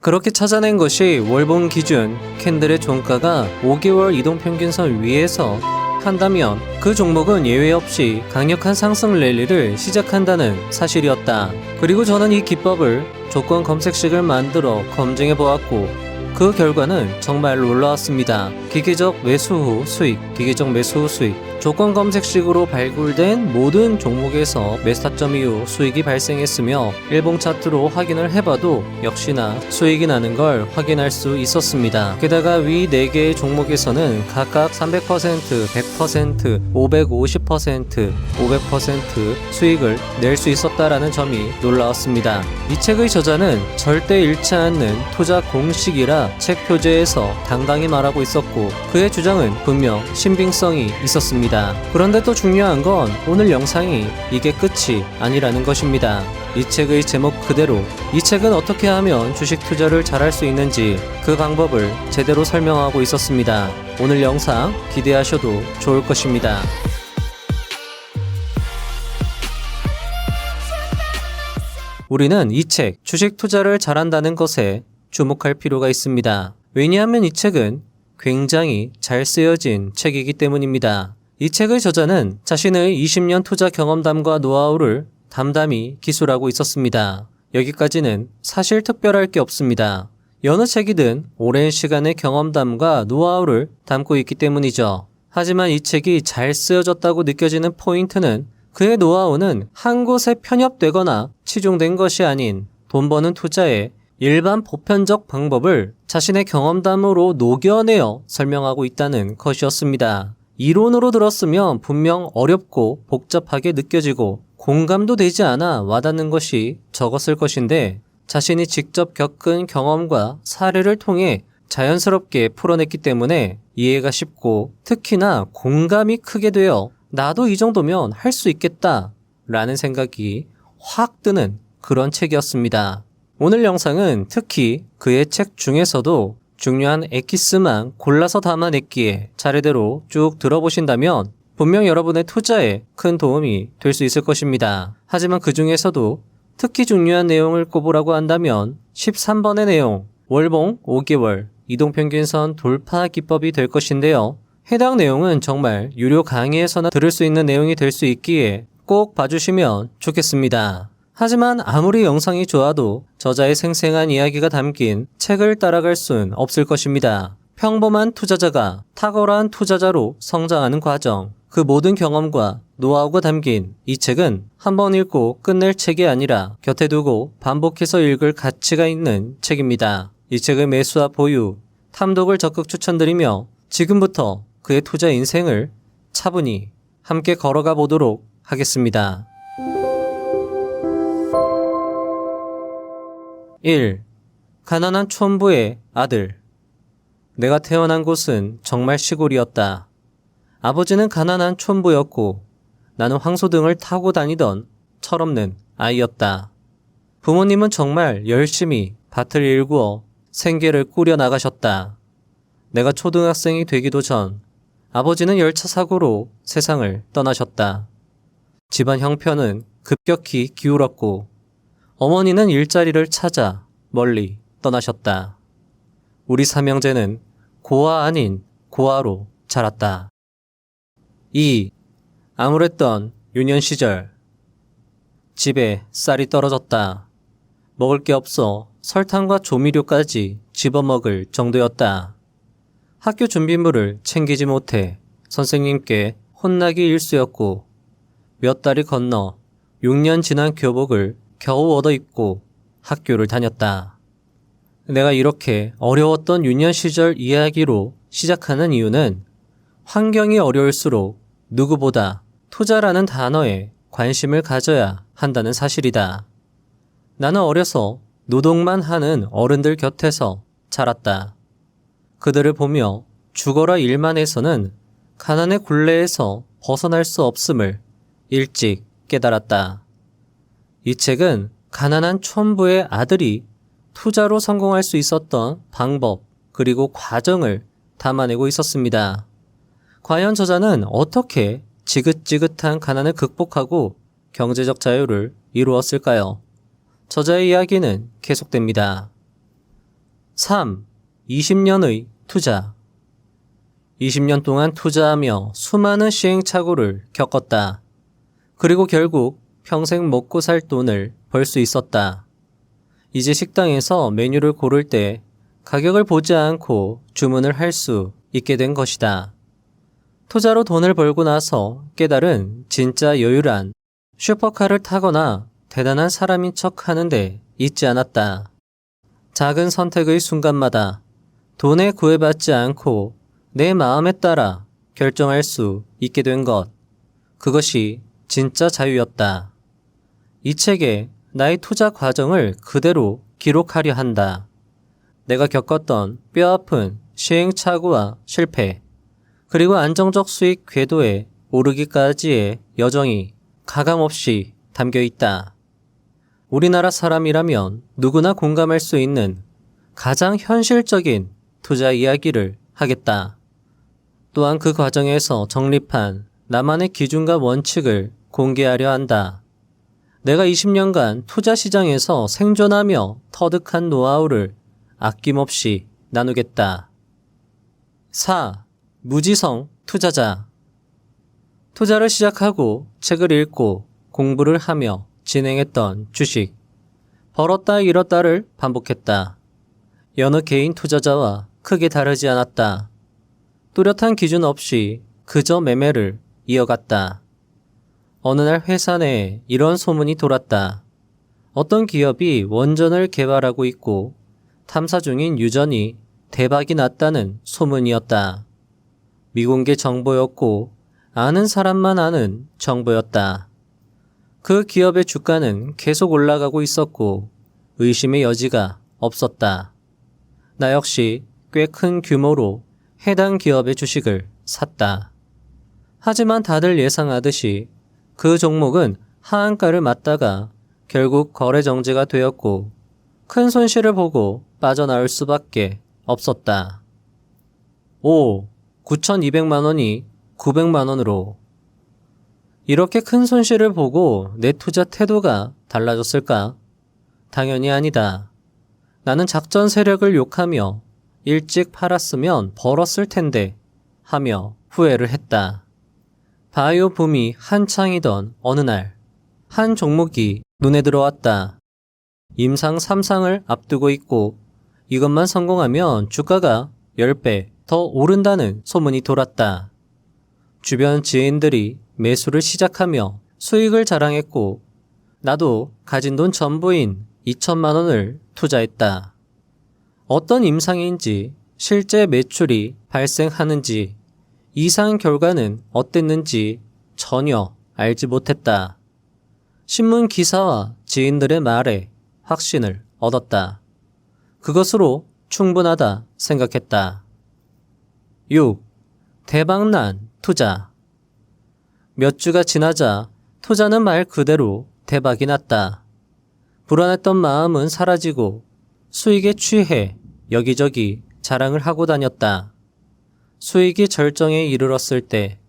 그렇게 찾아낸 것이 월봉 기준 캔들의 종가가 5개월 이동평균선 위에서 한다면 그 종목은 예외 없이 강력한 상승 랠리를 시작한다는 사실이었다. 그리고 저는 이 기법을 조건 검색식을 만들어 검증해 보았고 그 결과는 정말 놀라웠습니다. 기계적 매수 후 수익, 기계적 매수 후 수익. 조건 검색식으로 발굴된 모든 종목에서 매수타점 이후 수익이 발생했으며 일봉 차트로 확인을 해봐도 역시나 수익이 나는 걸 확인할 수 있었습니다. 게다가 위 4개의 종목에서는 각각 300%, 100%, 550%, 500% 수익을 낼 수 있었다라는 점이 놀라웠습니다. 이 책의 저자는 절대 잃지 않는 투자 공식이라 책 표제에서 당당히 말하고 있었고 그의 주장은 분명 신빙성이 있었습니다. 그런데 또 중요한 건 오늘 영상이 이게 끝이 아니라는 것입니다. 이 책의 제목 그대로 이 책은 어떻게 하면 주식 투자를 잘할 수 있는지 그 방법을 제대로 설명하고 있었습니다. 오늘 영상 기대하셔도 좋을 것입니다. 우리는 이 책 주식 투자를 잘한다는 것에 주목할 필요가 있습니다. 왜냐하면 이 책은 굉장히 잘 쓰여진 책이기 때문입니다. 이 책의 저자는 자신의 20년 투자 경험담과 노하우를 담담히 기술하고 있었습니다. 여기까지는 사실 특별할 게 없습니다. 여느 책이든 오랜 시간의 경험담과 노하우를 담고 있기 때문이죠. 하지만 이 책이 잘 쓰여졌다고 느껴지는 포인트는 그의 노하우는 한 곳에 편협되거나 치중된 것이 아닌 돈 버는 투자의 일반 보편적 방법을 자신의 경험담으로 녹여내어 설명하고 있다는 것이었습니다. 이론으로 들었으면 분명 어렵고 복잡하게 느껴지고 공감도 되지 않아 와닿는 것이 적었을 것인데 자신이 직접 겪은 경험과 사례를 통해 자연스럽게 풀어냈기 때문에 이해가 쉽고 특히나 공감이 크게 되어 나도 이 정도면 할 수 있겠다 라는 생각이 확 드는 그런 책이었습니다. 오늘 영상은 특히 그의 책 중에서도 중요한 엑기스만 골라서 담아냈기에 차례대로 쭉 들어보신다면 분명 여러분의 투자에 큰 도움이 될 수 있을 것입니다. 하지만 그 중에서도 특히 중요한 내용을 꼽으라고 한다면 13번의 내용, 월봉 5개월 이동평균선 돌파 기법이 될 것인데요. 해당 내용은 정말 유료 강의에서나 들을 수 있는 내용이 될 수 있기에 꼭 봐주시면 좋겠습니다. 하지만 아무리 영상이 좋아도 저자의 생생한 이야기가 담긴 책을 따라갈 순 없을 것입니다. 평범한 투자자가 탁월한 투자자로 성장하는 과정, 그 모든 경험과 노하우가 담긴 이 책은 한번 읽고 끝낼 책이 아니라 곁에 두고 반복해서 읽을 가치가 있는 책입니다. 이 책의 매수와 보유, 탐독을 적극 추천드리며 지금부터 그의 투자 인생을 차분히 함께 걸어가 보도록 하겠습니다. 1. 가난한 촌부의 아들. 내가 태어난 곳은 정말 시골이었다. 아버지는 가난한 촌부였고 나는 황소등을 타고 다니던 철없는 아이였다. 부모님은 정말 열심히 밭을 일구어 생계를 꾸려 나가셨다. 내가 초등학생이 되기도 전 아버지는 열차 사고로 세상을 떠나셨다. 집안 형편은 급격히 기울었고 어머니는 일자리를 찾아 멀리 떠나셨다. 우리 삼형제는 고아 아닌 고아로 자랐다. 2. 암울했던 유년 시절. 집에 쌀이 떨어졌다. 먹을 게 없어 설탕과 조미료까지 집어먹을 정도였다. 학교 준비물을 챙기지 못해 선생님께 혼나기 일쑤였고 몇 달이 건너 6년 지난 교복을 겨우 얻어 입고 학교를 다녔다. 내가 이렇게 어려웠던 유년 시절 이야기로 시작하는 이유는 환경이 어려울수록 누구보다 투자라는 단어에 관심을 가져야 한다는 사실이다. 나는 어려서 노동만 하는 어른들 곁에서 자랐다. 그들을 보며 죽어라 일만 해서는 가난의 굴레에서 벗어날 수 없음을 일찍 깨달았다. 이 책은 가난한 촌부의 아들이 투자로 성공할 수 있었던 방법 그리고 과정을 담아내고 있었습니다. 과연 저자는 어떻게 지긋지긋한 가난을 극복하고 경제적 자유를 이루었을까요? 저자의 이야기는 계속됩니다. 3. 20년의 투자. 20년 동안 투자하며 수많은 시행착오를 겪었다. 그리고 결국 평생 먹고 살 돈을 벌 수 있었다. 이제 식당에서 메뉴를 고를 때 가격을 보지 않고 주문을 할 수 있게 된 것이다. 투자로 돈을 벌고 나서 깨달은 진짜 여유란 슈퍼카를 타거나 대단한 사람인 척 하는데 있지 않았다. 작은 선택의 순간마다 돈에 구애받지 않고 내 마음에 따라 결정할 수 있게 된 것. 그것이 진짜 자유였다. 이 책에 나의 투자 과정을 그대로 기록하려 한다. 내가 겪었던 뼈아픈 시행착오와 실패, 그리고 안정적 수익 궤도에 오르기까지의 여정이 가감없이 담겨 있다. 우리나라 사람이라면 누구나 공감할 수 있는 가장 현실적인 투자 이야기를 하겠다. 또한 그 과정에서 정립한 나만의 기준과 원칙을 공개하려 한다. 내가 20년간 투자 시장에서 생존하며 터득한 노하우를 아낌없이 나누겠다. 4. 무지성 투자자. 투자를 시작하고 책을 읽고 공부를 하며 진행했던 주식. 벌었다 잃었다를 반복했다. 여느 개인 투자자와 크게 다르지 않았다. 뚜렷한 기준 없이 그저 매매를 이어갔다. 어느 날 회사 내에 이런 소문이 돌았다. 어떤 기업이 원전을 개발하고 있고 탐사 중인 유전이 대박이 났다는 소문이었다. 미공개 정보였고 아는 사람만 아는 정보였다. 그 기업의 주가는 계속 올라가고 있었고 의심의 여지가 없었다. 나 역시 꽤 큰 규모로 해당 기업의 주식을 샀다. 하지만 다들 예상하듯이 그 종목은 하한가를 맞다가 결국 거래 정지가 되었고 큰 손실을 보고 빠져나올 수밖에 없었다. 5. 9,200만 원이 900만 원으로. 이렇게 큰 손실을 보고 내 투자 태도가 달라졌을까? 당연히 아니다. 나는 작전 세력을 욕하며 일찍 팔았으면 벌었을 텐데 하며 후회를 했다. 바이오 붐이 한창이던 어느 날, 한 종목이 눈에 들어왔다. 임상 3상을 앞두고 있고 이것만 성공하면 주가가 10배 더 오른다는 소문이 돌았다. 주변 지인들이 매수를 시작하며 수익을 자랑했고 나도 가진 돈 전부인 2천만 원을 투자했다. 어떤 임상인지 실제 매출이 발생하는지 이상 결과는 어땠는지 전혀 알지 못했다. 신문 기사와 지인들의 말에 확신을 얻었다. 그것으로 충분하다 생각했다. 6. 대박난 투자. 몇 주가 지나자 투자는 말 그대로 대박이 났다. 불안했던 마음은 사라지고 수익에 취해 여기저기 자랑을 하고 다녔다. 수익이 절정에 이르렀을 때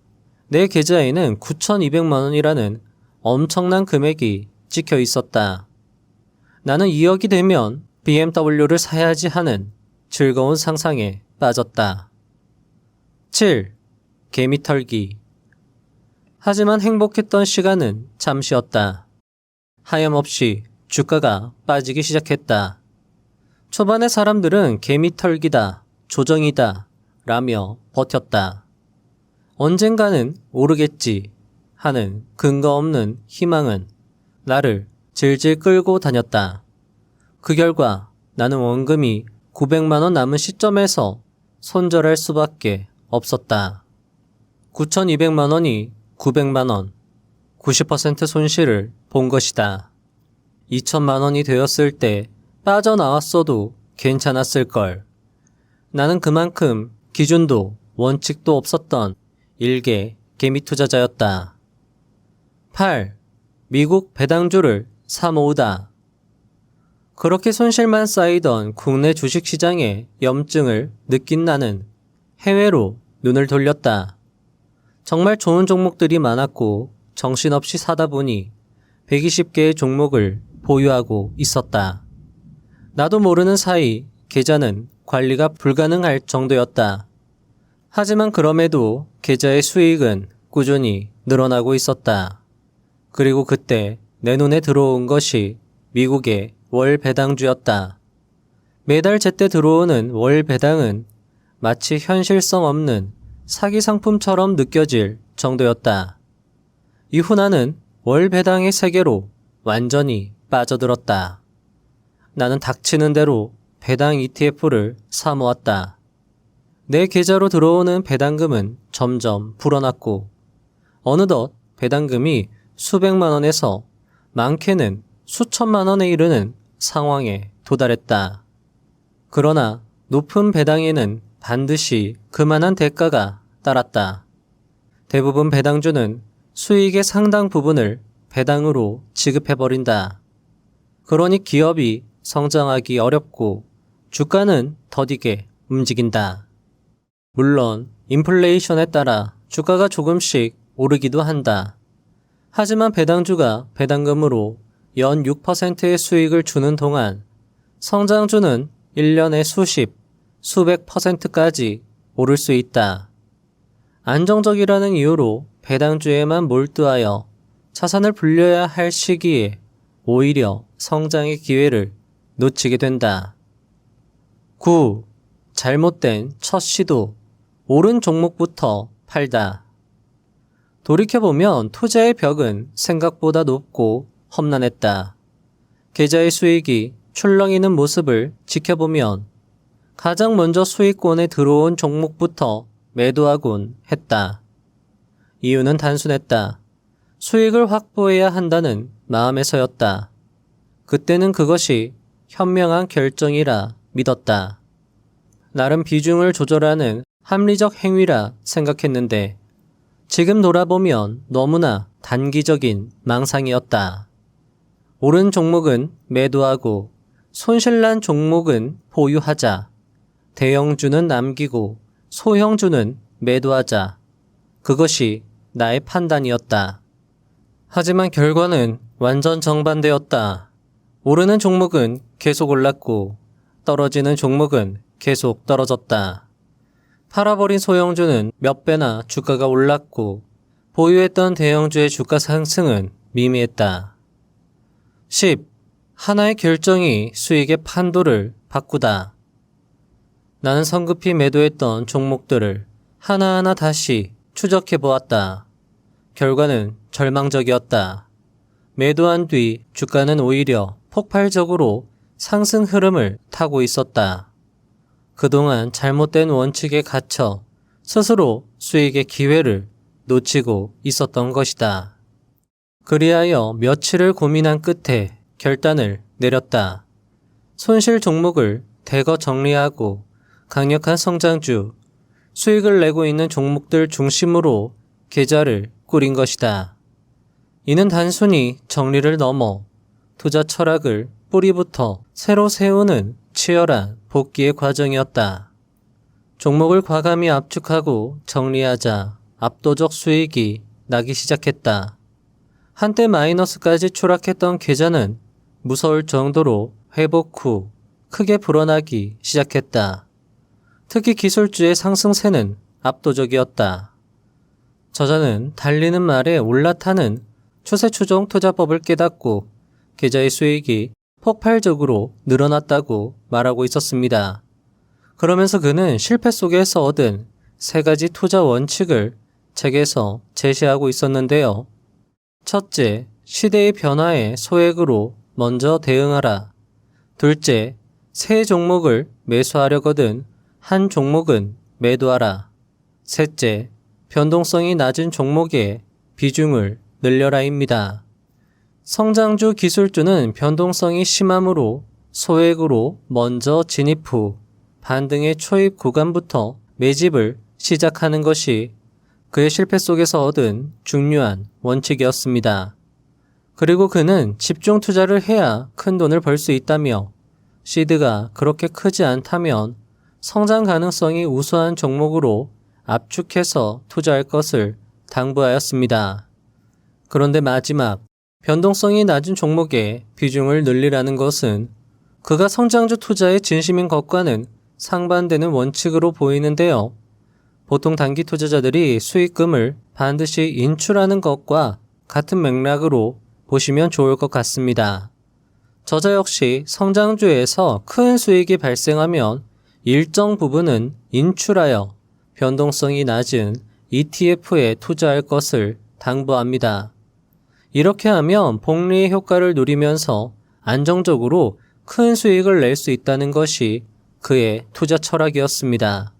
내 계좌에는 9,200만 원이라는 엄청난 금액이 찍혀 있었다. 나는 2억이 되면 BMW를 사야지 하는 즐거운 상상에 빠졌다. 7. 개미털기. 하지만 행복했던 시간은 잠시였다. 하염없이 주가가 빠지기 시작했다. 초반에 사람들은 개미털기다, 조정이다 라며 버텼다. 언젠가는 오르겠지 하는 근거 없는 희망은 나를 질질 끌고 다녔다. 그 결과 나는 원금이 900만 원 남은 시점에서 손절할 수밖에 없었다. 9,200만 원이 900만 원, 90% 손실을 본 것이다. 2천만 원이 되었을 때 빠져나왔어도 괜찮았을 걸. 나는 그만큼 기준도 원칙도 없었던 일개 개미 투자자였다. 8. 미국 배당주를 사 모으다. 그렇게 손실만 쌓이던 국내 주식시장의 염증을 느낀 나는 해외로 눈을 돌렸다. 정말 좋은 종목들이 많았고 정신없이 사다 보니 120개의 종목을 보유하고 있었다. 나도 모르는 사이 계좌는 관리가 불가능할 정도였다. 하지만 그럼에도 계좌의 수익은 꾸준히 늘어나고 있었다. 그리고 그때 내 눈에 들어온 것이 미국의 월 배당주였다. 매달 제때 들어오는 월 배당은 마치 현실성 없는 사기 상품처럼 느껴질 정도였다. 이후 나는 월 배당의 세계로 완전히 빠져들었다. 나는 닥치는 대로 배당 ETF를 사모았다. 내 계좌로 들어오는 배당금은 점점 불어났고 어느덧 배당금이 수백만 원에서 많게는 수천만 원에 이르는 상황에 도달했다. 그러나 높은 배당에는 반드시 그만한 대가가 따랐다. 대부분 배당주는 수익의 상당 부분을 배당으로 지급해버린다. 그러니 기업이 성장하기 어렵고 주가는 더디게 움직인다. 물론 인플레이션에 따라 주가가 조금씩 오르기도 한다. 하지만 배당주가 배당금으로 연 6%의 수익을 주는 동안 성장주는 1년에 수백 %까지 오를 수 있다. 안정적이라는 이유로 배당주에만 몰두하여 자산을 불려야 할 시기에 오히려 성장의 기회를 놓치게 된다. 9. 잘못된 첫 시도. 옳은 종목부터 팔다. 돌이켜보면 투자의 벽은 생각보다 높고 험난했다. 계좌의 수익이 출렁이는 모습을 지켜보면 가장 먼저 수익권에 들어온 종목부터 매도하곤 했다. 이유는 단순했다. 수익을 확보해야 한다는 마음에서였다. 그때는 그것이 현명한 결정이라 믿었다. 나름 비중을 조절하는 합리적 행위라 생각했는데 지금 돌아보면 너무나 단기적인 망상이었다. 옳은 종목은 매도하고 손실난 종목은 보유하자. 대형주는 남기고 소형주는 매도하자. 그것이 나의 판단이었다. 하지만 결과는 완전 정반대였다. 오르는 종목은 계속 올랐고 떨어지는 종목은 계속 떨어졌다. 팔아버린 소형주는 몇 배나 주가가 올랐고 보유했던 대형주의 주가 상승은 미미했다. 10. 하나의 결정이 수익의 판도를 바꾸다. 나는 성급히 매도했던 종목들을 하나하나 다시 추적해 보았다. 결과는 절망적이었다. 매도한 뒤 주가는 오히려 폭발적으로 상승 흐름을 타고 있었다. 그동안 잘못된 원칙에 갇혀 스스로 수익의 기회를 놓치고 있었던 것이다. 그리하여 며칠을 고민한 끝에 결단을 내렸다. 손실 종목을 대거 정리하고 강력한 성장주, 수익을 내고 있는 종목들 중심으로 계좌를 꾸린 것이다. 이는 단순히 정리를 넘어 투자 철학을 뿌리부터 새로 세우는 치열한 복귀의 과정이었다. 종목을 과감히 압축하고 정리하자 압도적 수익이 나기 시작했다. 한때 마이너스까지 추락했던 계좌는 무서울 정도로 회복 후 크게 불어나기 시작했다. 특히 기술주의 상승세는 압도적이었다. 저자는 달리는 말에 올라타는 추세추종 투자법을 깨닫고 계좌의 수익이 폭발적으로 늘어났다고 말하고 있었습니다. 그러면서 그는 실패 속에서 얻은 3가지 투자 원칙을 책에서 제시하고 있었는데요. 첫째, 시대의 변화에 소액으로 먼저 대응하라. 둘째, 새 종목을 매수하려거든 한 종목은 매도하라. 셋째, 변동성이 낮은 종목의 비중을 늘려라입니다. 성장주 기술주는 변동성이 심하므로 소액으로 먼저 진입 후 반등의 초입 구간부터 매집을 시작하는 것이 그의 실패 속에서 얻은 중요한 원칙이었습니다. 그리고 그는 집중 투자를 해야 큰 돈을 벌 수 있다며 시드가 그렇게 크지 않다면 성장 가능성이 우수한 종목으로 압축해서 투자할 것을 당부하였습니다. 그런데 마지막 변동성이 낮은 종목의 비중을 늘리라는 것은 그가 성장주 투자에 진심인 것과는 상반되는 원칙으로 보이는데요. 보통 단기 투자자들이 수익금을 반드시 인출하는 것과 같은 맥락으로 보시면 좋을 것 같습니다. 저자 역시 성장주에서 큰 수익이 발생하면 일정 부분은 인출하여 변동성이 낮은 ETF에 투자할 것을 당부합니다. 이렇게 하면 복리의 효과를 누리면서 안정적으로 큰 수익을 낼 수 있다는 것이 그의 투자 철학이었습니다.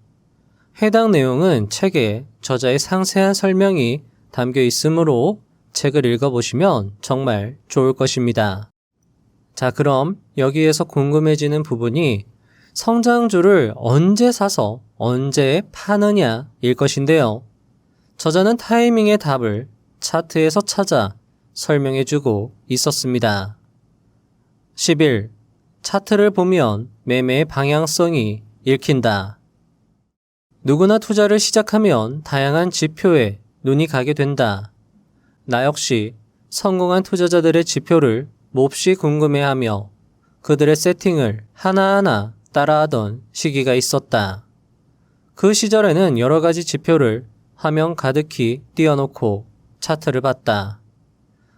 해당 내용은 책에 저자의 상세한 설명이 담겨 있으므로 책을 읽어보시면 정말 좋을 것입니다. 자, 그럼 여기에서 궁금해지는 부분이 성장주를 언제 사서 언제 파느냐일 것인데요. 저자는 타이밍의 답을 차트에서 찾아 설명해주고 있었습니다. 11. 차트를 보면 매매의 방향성이 읽힌다. 누구나 투자를 시작하면 다양한 지표에 눈이 가게 된다. 나 역시 성공한 투자자들의 지표를 몹시 궁금해하며 그들의 세팅을 하나하나 따라하던 시기가 있었다. 그 시절에는 여러 가지 지표를 화면 가득히 띄워놓고 차트를 봤다.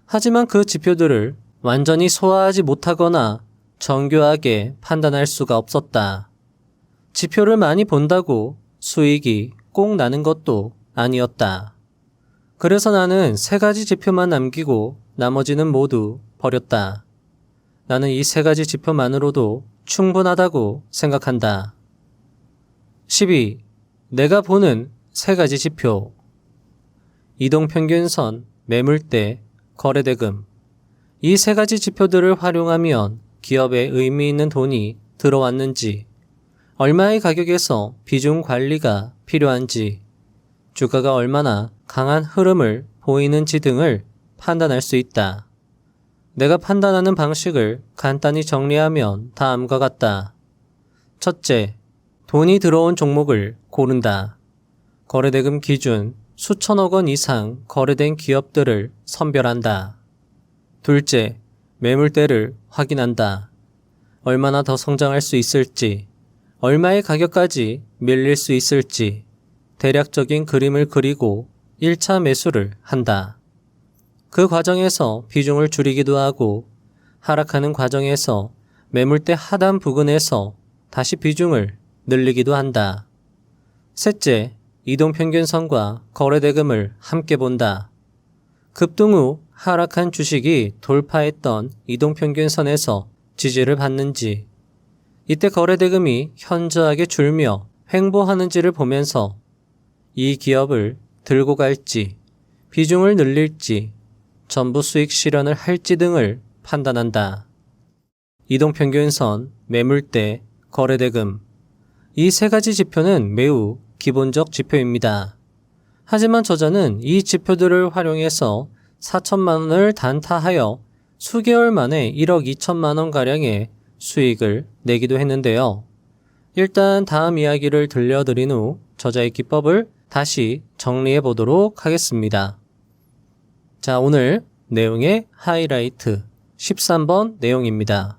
하지만 그 지표들을 완전히 소화하지 못하거나 정교하게 판단할 수가 없었다. 지표를 많이 본다고 수익이 꼭 나는 것도 아니었다. 그래서 나는 3가지 지표만 남기고 나머지는 모두 버렸다. 나는 이 3가지 지표만으로도 충분하다고 생각한다. 12. 내가 보는 3가지 지표. 이동평균선, 매물대, 거래대금. 이 3가지 지표들을 활용하면 기업에 의미 있는 돈이 들어왔는지, 얼마의 가격에서 비중 관리가 필요한지, 주가가 얼마나 강한 흐름을 보이는지 등을 판단할 수 있다. 내가 판단하는 방식을 간단히 정리하면 다음과 같다. 첫째, 돈이 들어온 종목을 고른다. 거래대금 기준 수천억 원 이상 거래된 기업들을 선별한다. 둘째, 매물대를 확인한다. 얼마나 더 성장할 수 있을지, 얼마의 가격까지 밀릴 수 있을지 대략적인 그림을 그리고 1차 매수를 한다. 그 과정에서 비중을 줄이기도 하고 하락하는 과정에서 매물대 하단 부근에서 다시 비중을 늘리기도 한다. 셋째, 이동평균선과 거래대금을 함께 본다. 급등 후 하락한 주식이 돌파했던 이동평균선에서 지지를 받는지, 이때 거래대금이 현저하게 줄며 횡보하는지를 보면서 이 기업을 들고 갈지, 비중을 늘릴지, 전부 수익 실현을 할지 등을 판단한다. 이동평균선, 매물대, 거래대금. 이 3가지 지표는 매우 기본적 지표입니다. 하지만 저자는 이 지표들을 활용해서 4천만 원을 단타하여 수개월 만에 1억 2천만 원가량의 수익을 내기도 했는데요. 일단 다음 이야기를 들려드린 후 저자의 기법을 다시 정리해 보도록 하겠습니다. 자, 오늘 내용의 하이라이트 13번 내용입니다.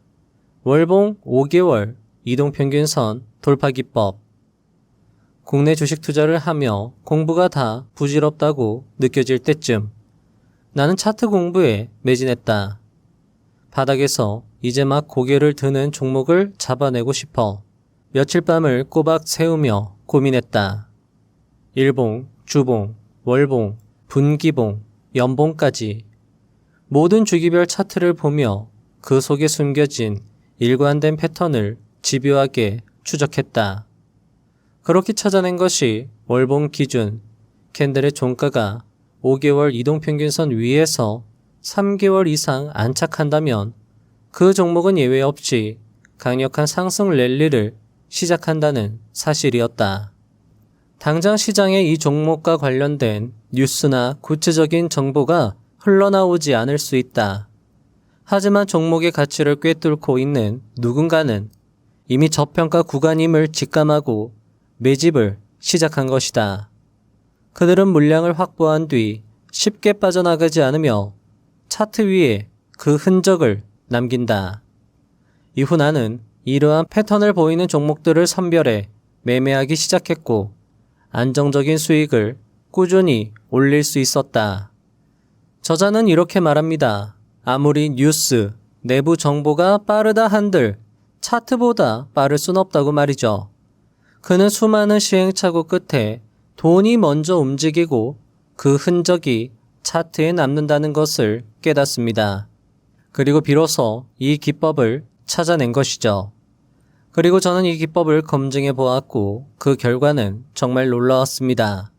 월봉 5개월 이동평균선 돌파 기법. 국내 주식 투자를 하며 공부가 다 부질없다고 느껴질 때쯤 나는 차트 공부에 매진했다. 바닥에서 이제 막 고개를 드는 종목을 잡아내고 싶어 며칠 밤을 꼬박 새우며 고민했다. 일봉, 주봉, 월봉, 분기봉, 연봉까지 모든 주기별 차트를 보며 그 속에 숨겨진 일관된 패턴을 집요하게 추적했다. 그렇게 찾아낸 것이 월봉 기준 캔들의 종가가 5개월 이동평균선 위에서 3개월 이상 안착한다면 그 종목은 예외 없이 강력한 상승 랠리를 시작한다는 사실이었다. 당장 시장에 이 종목과 관련된 뉴스나 구체적인 정보가 흘러나오지 않을 수 있다. 하지만 종목의 가치를 꿰뚫고 있는 누군가는 이미 저평가 구간임을 직감하고 매집을 시작한 것이다. 그들은 물량을 확보한 뒤 쉽게 빠져나가지 않으며 차트 위에 그 흔적을 남긴다. 이후 나는 이러한 패턴을 보이는 종목들을 선별해 매매하기 시작했고 안정적인 수익을 꾸준히 올릴 수 있었다. 저자는 이렇게 말합니다. 아무리 뉴스, 내부 정보가 빠르다 한들 차트보다 빠를 순 없다고 말이죠. 그는 수많은 시행착오 끝에 돈이 먼저 움직이고 그 흔적이 차트에 남는다는 것을 깨닫습니다. 그리고 비로소 이 기법을 찾아낸 것이죠. 그리고 저는 이 기법을 검증해 보았고 그 결과는 정말 놀라웠습니다.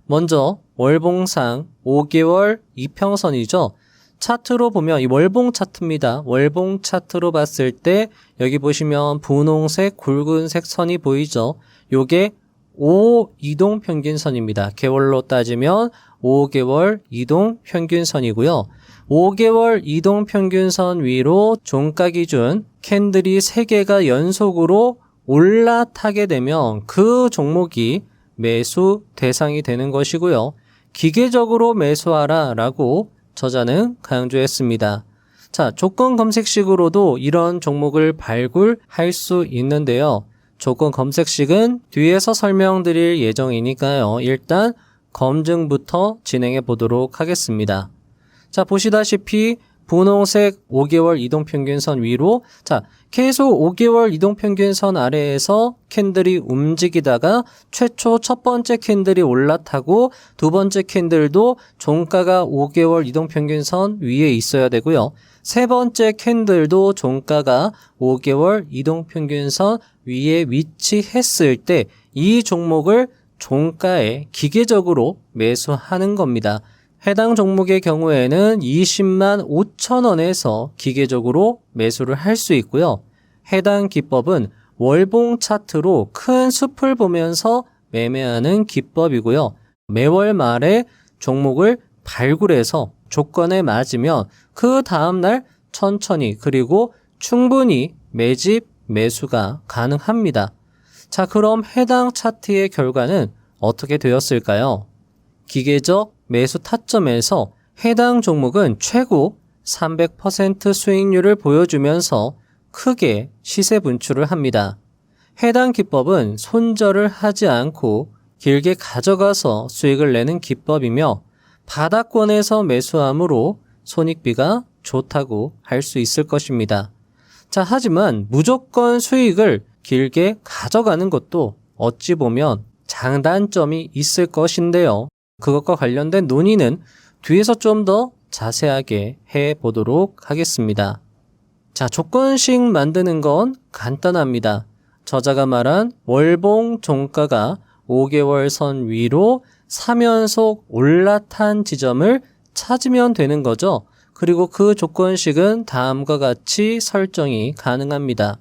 먼저 월봉상 5개월 이평선이죠. 차트로 보면 이 월봉 차트입니다. 월봉 차트로 봤을 때 여기 보시면 분홍색 굵은색 선이 보이죠. 요게 5 이동평균선입니다. 개월로 따지면 5개월 이동평균선이고요. 5개월 이동평균선 위로 종가 기준 캔들이 3개가 연속으로 올라타게 되면 그 종목이 매수 대상이 되는 것이고요. 기계적으로 매수하라 라고 저자는 강조했습니다. 자, 조건 검색식으로도 이런 종목을 발굴할 수 있는데요. 조건 검색식은 뒤에서 설명드릴 예정이니까요. 일단 검증부터 진행해 보도록 하겠습니다. 자, 보시다시피 분홍색 5개월 이동평균선 위로 자 계속 5개월 이동평균선 아래에서 캔들이 움직이다가 최초 첫 번째 캔들이 올라타고 두 번째 캔들도 종가가 5개월 이동평균선 위에 있어야 되고요. 세 번째 캔들도 종가가 5개월 이동평균선 위에 위치했을 때 이 종목을 종가에 기계적으로 매수하는 겁니다. 해당 종목의 경우에는 20만 5천 원에서 기계적으로 매수를 할 수 있고요. 해당 기법은 월봉 차트로 큰 숲을 보면서 매매하는 기법이고요. 매월 말에 종목을 발굴해서 조건에 맞으면 그 다음날 천천히 그리고 충분히 매집, 매수가 가능합니다. 자, 그럼 해당 차트의 결과는 어떻게 되었을까요? 기계적 매수 타점에서 해당 종목은 최고 300% 수익률을 보여주면서 크게 시세 분출을 합니다. 해당 기법은 손절을 하지 않고 길게 가져가서 수익을 내는 기법이며 바닥권에서 매수함으로 손익비가 좋다고 할 수 있을 것입니다. 자, 하지만 무조건 수익을 길게 가져가는 것도 어찌 보면 장단점이 있을 것인데요. 그것과 관련된 논의는 뒤에서 좀 더 자세하게 해보도록 하겠습니다. 자, 조건식 만드는 건 간단합니다. 저자가 말한 월봉 종가가 5개월 선 위로 3연속 올라탄 지점을 찾으면 되는 거죠. 그리고 그 조건식은 다음과 같이 설정이 가능합니다.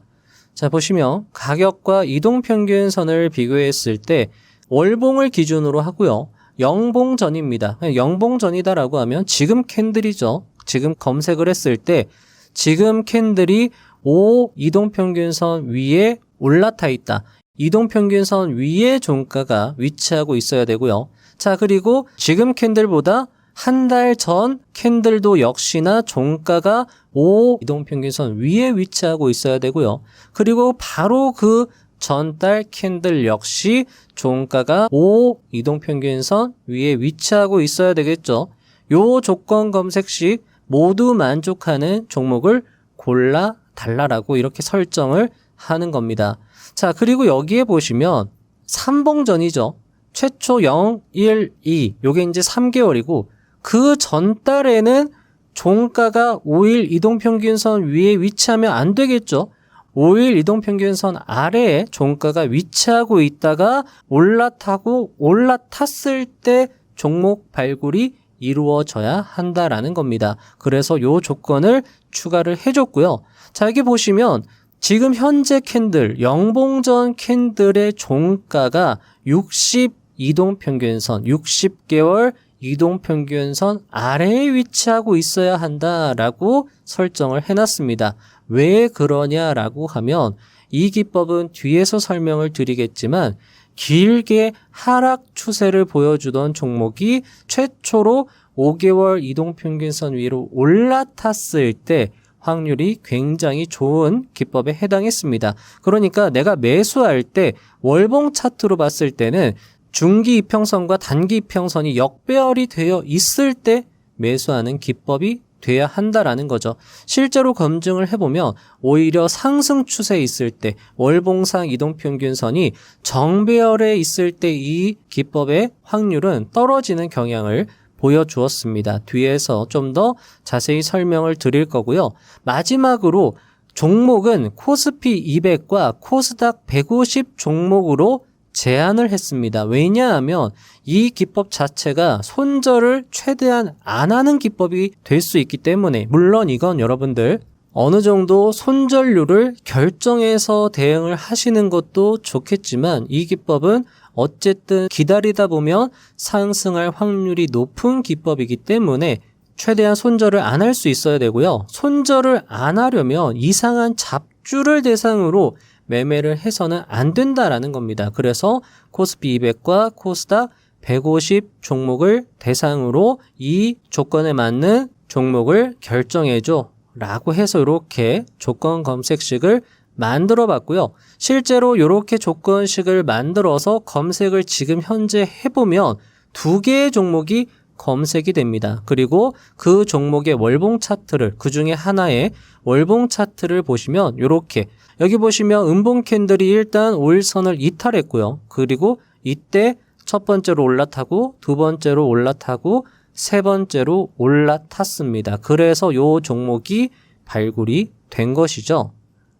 자, 보시면 가격과 이동평균선을 비교했을 때 월봉을 기준으로 하고요. 영봉전입니다. 영봉전이다라고 하면 지금 캔들이죠. 지금 검색을 했을 때 지금 캔들이 5 이동평균선 위에 올라타 있다. 이동평균선 위에 종가가 위치하고 있어야 되고요. 자, 그리고 지금 캔들보다 한 달 전 캔들도 역시나 종가가 5 이동평균선 위에 위치하고 있어야 되고요. 그리고 바로 그 전달 캔들 역시 종가가 5 이동평균선 위에 위치하고 있어야 되겠죠. 요 조건 검색식 모두 만족하는 종목을 골라 달라라고 이렇게 설정을 하는 겁니다. 자, 그리고 여기에 보시면 삼봉전이죠. 최초 0, 1, 2 요게 이제 3개월이고 그 전달에는 종가가 5일 이동평균선 위에 위치하면 안 되겠죠. 5일 이동평균선 아래에 종가가 위치하고 있다가 올라타고 올라탔을 때 종목 발굴이 이루어져야 한다라는 겁니다. 그래서 요 조건을 추가를 해줬고요. 자, 여기 보시면 지금 현재 캔들, 영봉전 캔들의 종가가 60 이동평균선, 60개월 이동평균선 아래에 위치하고 있어야 한다라고 설정을 해놨습니다. 왜 그러냐라고 하면 이 기법은 뒤에서 설명을 드리겠지만 길게 하락 추세를 보여주던 종목이 최초로 5개월 이동평균선 위로 올라탔을 때 확률이 굉장히 좋은 기법에 해당했습니다. 그러니까 내가 매수할 때 월봉 차트로 봤을 때는 중기 이평선과 단기 이평선이 역배열이 되어 있을 때 매수하는 기법이 돼야 한다라는 거죠. 실제로 검증을 해보면 오히려 상승 추세에 있을 때 월봉상 이동평균선이 정배열에 있을 때 이 기법의 확률은 떨어지는 경향을 보여주었습니다. 뒤에서 좀 더 자세히 설명을 드릴 거고요. 마지막으로 종목은 코스피 200과 코스닥 150 종목으로 제한을 했습니다. 왜냐하면 이 기법 자체가 손절을 최대한 안 하는 기법이 될 수 있기 때문에, 물론 이건 여러분들 어느 정도 손절률을 결정해서 대응을 하시는 것도 좋겠지만 이 기법은 어쨌든 기다리다 보면 상승할 확률이 높은 기법이기 때문에 최대한 손절을 안 할 수 있어야 되고요. 손절을 안 하려면 이상한 잡주를 대상으로 매매를 해서는 안 된다라는 겁니다. 그래서 코스피 200과 코스닥 150 종목을 대상으로 이 조건에 맞는 종목을 결정해줘 라고 해서 이렇게 조건 검색식을 만들어 봤고요. 실제로 이렇게 조건식을 만들어서 검색을 지금 현재 해보면 2개의 종목이 검색이 됩니다. 그리고 그 종목의 월봉 차트를, 그 중에 하나의 월봉 차트를 보시면 이렇게, 여기 보시면 음봉 캔들이 일단 5일선을 이탈했고요. 그리고 이때 첫 번째로 올라타고 두 번째로 올라타고 세 번째로 올라탔습니다. 그래서 이 종목이 발굴이 된 것이죠.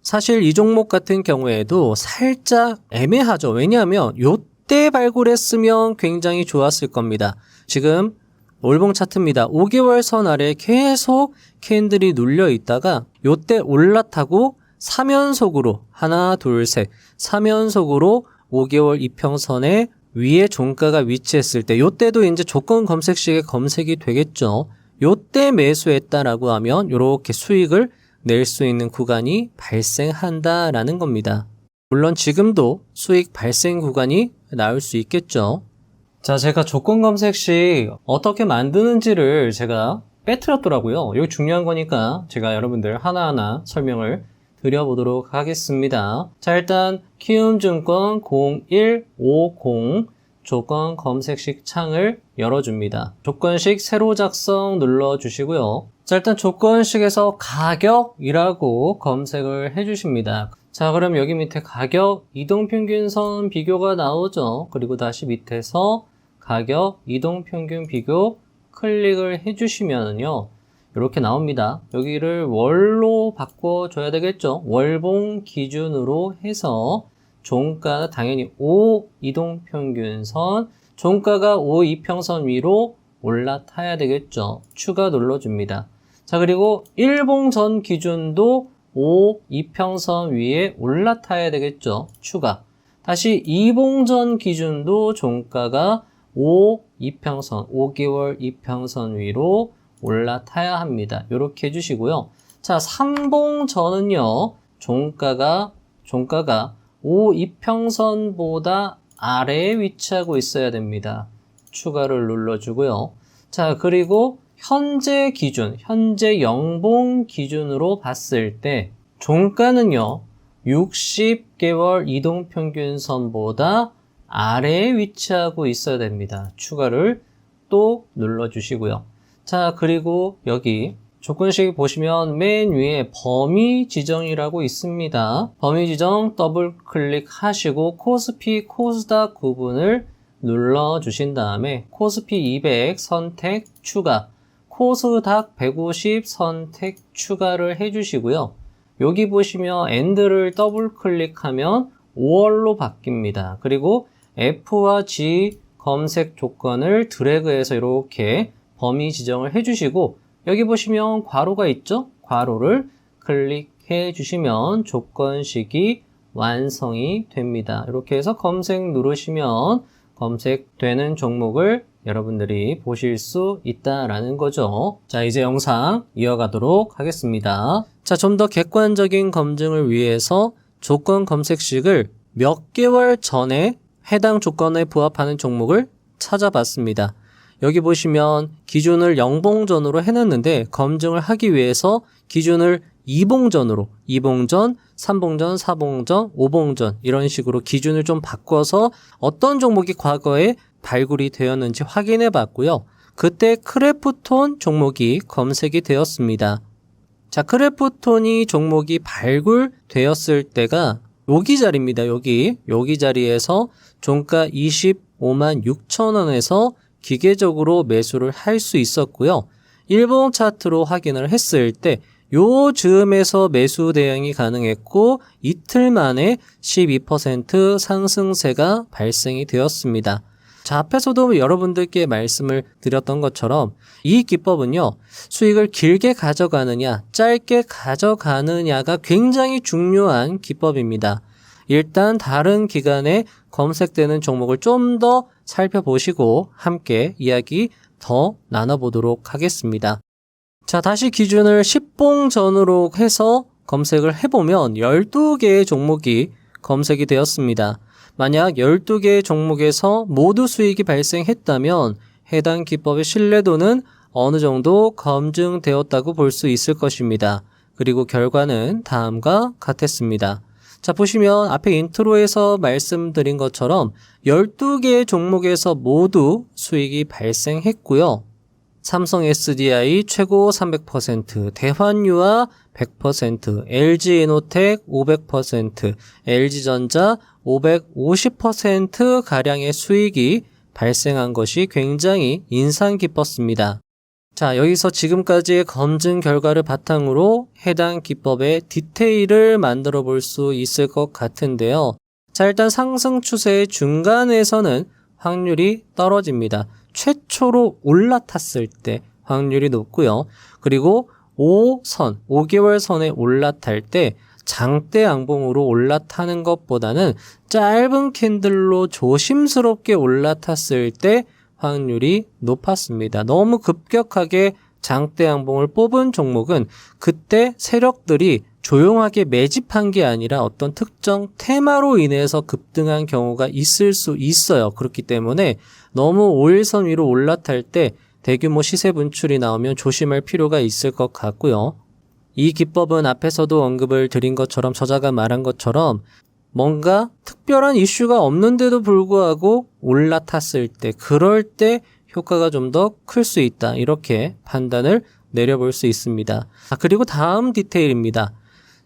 사실 이 종목 같은 경우에도 살짝 애매하죠. 왜냐하면 이때 발굴했으면 굉장히 좋았을 겁니다. 지금 월봉 차트입니다. 5개월 선 아래 계속 캔들이 눌려 있다가 이때 올라타고 3연속으로 하나 둘 셋 3연속으로 5개월 이평선에 위에 종가가 위치했을 때, 이때도 이제 조건 검색식에 검색이 되겠죠. 이때 매수했다라고 하면 이렇게 수익을 낼 수 있는 구간이 발생한다라는 겁니다. 물론 지금도 수익 발생 구간이 나올 수 있겠죠. 자, 제가 조건 검색식 어떻게 만드는지를 제가 빼뜨렸더라고요. 이거 중요한 거니까 제가 여러분들 하나하나 설명을 드려보도록 하겠습니다. 자, 일단 키움증권 0150 조건 검색식 창을 열어줍니다. 조건식 새로 작성 눌러주시고요. 자, 일단 조건식에서 가격이라고 검색을 해주십니다. 자, 그럼 여기 밑에 가격 이동평균선 비교가 나오죠. 그리고 다시 밑에서 가격 이동평균 비교 클릭을 해주시면요, 이렇게 나옵니다. 여기를 월로 바꿔줘야 되겠죠. 월봉 기준으로 해서 종가 당연히 5 이동평균선, 종가가 5 이평선 위로 올라타야 되겠죠. 추가 눌러줍니다. 자, 그리고 일봉전 기준도 5 이평선 위에 올라타야 되겠죠. 추가. 다시 이봉전 기준도 종가가 5 이평선, 5개월 이평선 위로 올라타야 합니다. 이렇게 해주시고요. 자, 3봉전은요, 종가가 5 이평선보다 아래에 위치하고 있어야 됩니다. 추가를 눌러주고요. 자, 그리고 현재 기준, 현재 영봉 기준으로 봤을 때 종가는요, 60개월 이동평균선보다 아래에 위치하고 있어야 됩니다. 추가를 또 눌러주시고요. 자, 그리고 여기 조건식 보시면 맨 위에 범위 지정이라고 있습니다. 범위 지정 더블 클릭하시고 코스피, 코스닥 구분을 눌러주신 다음에 코스피 200 선택 추가, 코스닥 150 선택 추가를 해주시고요. 여기 보시면 AND를 더블 클릭하면 5월로 바뀝니다. 그리고 F와 G 검색 조건을 드래그해서 이렇게 범위 지정을 해주시고, 여기 보시면 괄호가 있죠? 괄호를 클릭해 주시면 조건식이 완성이 됩니다. 이렇게 해서 검색 누르시면 검색되는 종목을 여러분들이 보실 수 있다라는 거죠. 자, 이제 영상 이어가도록 하겠습니다. 자, 좀 더 객관적인 검증을 위해서 조건 검색식을 몇 개월 전에 해당 조건에 부합하는 종목을 찾아봤습니다. 여기 보시면 기준을 영봉전으로 해놨는데 검증을 하기 위해서 기준을 2봉전으로 2봉전, 3봉전, 4봉전, 5봉전 이런 식으로 기준을 좀 바꿔서 어떤 종목이 과거에 발굴이 되었는지 확인해 봤고요. 그때 크래프톤 종목이 검색이 되었습니다. 자, 크래프톤이 종목이 발굴되었을 때가 여기 자리입니다. 여기 자리에서 종가 25만 6천 원에서 기계적으로 매수를 할 수 있었고요. 일봉 차트로 확인을 했을 때 요 즈음에서 매수 대응이 가능했고 이틀 만에 12% 상승세가 발생이 되었습니다. 자, 앞에서도 여러분들께 말씀을 드렸던 것처럼 이 기법은요, 수익을 길게 가져가느냐, 짧게 가져가느냐가 굉장히 중요한 기법입니다. 일단 다른 기간에 검색되는 종목을 좀 더 살펴보시고 함께 이야기 더 나눠보도록 하겠습니다. 자, 다시 기준을 10봉 전으로 해서 검색을 해보면 12개의 종목이 검색이 되었습니다. 만약 12개의 종목에서 모두 수익이 발생했다면 해당 기법의 신뢰도는 어느 정도 검증되었다고 볼 수 있을 것입니다. 그리고 결과는 다음과 같았습니다. 자, 보시면 앞에 인트로에서 말씀드린 것처럼 12개의 종목에서 모두 수익이 발생했고요. 삼성 SDI 최고 300%, 대환유화 100%, LG에너텍 500%, LG전자 550%가량의 수익이 발생한 것이 굉장히 인상 깊었습니다. 자, 여기서 지금까지의 검증 결과를 바탕으로 해당 기법의 디테일을 만들어 볼 수 있을 것 같은데요. 자, 일단 상승 추세의 중간에서는 확률이 떨어집니다. 최초로 올라탔을 때 확률이 높고요. 그리고 5개월 선에 올라탈 때 장대 양봉으로 올라타는 것보다는 짧은 캔들로 조심스럽게 올라탔을 때 확률이 높았습니다. 너무 급격하게 장대 양봉을 뽑은 종목은 그때 세력들이 조용하게 매집한 게 아니라 어떤 특정 테마로 인해서 급등한 경우가 있을 수 있어요. 그렇기 때문에 너무 5일선 위로 올라탈 때 대규모 시세 분출이 나오면 조심할 필요가 있을 것 같고요. 이 기법은 앞에서도 언급을 드린 것처럼 저자가 말한 것처럼 뭔가 특별한 이슈가 없는데도 불구하고 올라탔을 때 그럴 때 효과가 좀 더 클 수 있다. 이렇게 판단을 내려볼 수 있습니다. 그리고 다음 디테일입니다.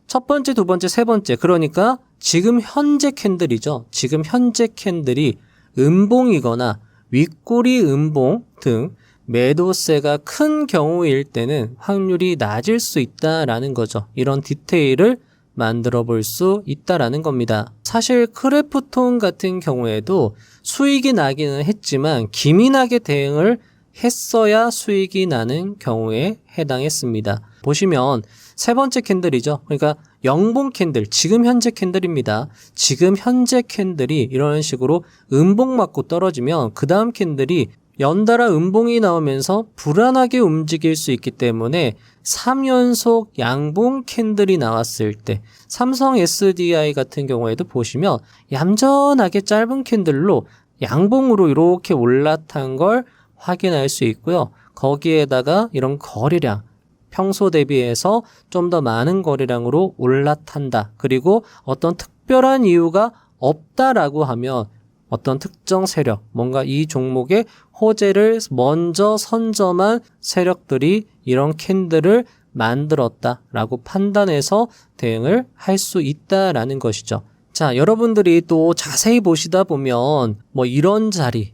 첫 번째, 두 번째, 세 번째, 그러니까 지금 현재 캔들이죠. 지금 현재 캔들이 음봉이거나 윗꼬리 음봉 등 매도세가 큰 경우일 때는 확률이 낮을 수 있다라는 거죠. 이런 디테일을 만들어 볼 수 있다라는 겁니다. 사실 크래프톤 같은 경우에도 수익이 나기는 했지만 기민하게 대응을 했어야 수익이 나는 경우에 해당했습니다. 보시면 세 번째 캔들이죠. 그러니까 영봉 캔들, 지금 현재 캔들입니다. 지금 현재 캔들이 이런 식으로 음봉 맞고 떨어지면 그 다음 캔들이 연달아 음봉이 나오면서 불안하게 움직일 수 있기 때문에 3연속 양봉 캔들이 나왔을 때 삼성 SDI 같은 경우에도 보시면 얌전하게 짧은 캔들로 양봉으로 이렇게 올라탄 걸 확인할 수 있고요. 거기에다가 이런 거래량, 평소 대비해서 좀 더 많은 거래량으로 올라탄다. 그리고 어떤 특별한 이유가 없다라고 하면 어떤 특정 세력, 뭔가 이 종목의 호재를 먼저 선점한 세력들이 이런 캔들을 만들었다라고 판단해서 대응을 할 수 있다라는 것이죠. 자, 여러분들이 또 자세히 보시다 보면 뭐 이런 자리,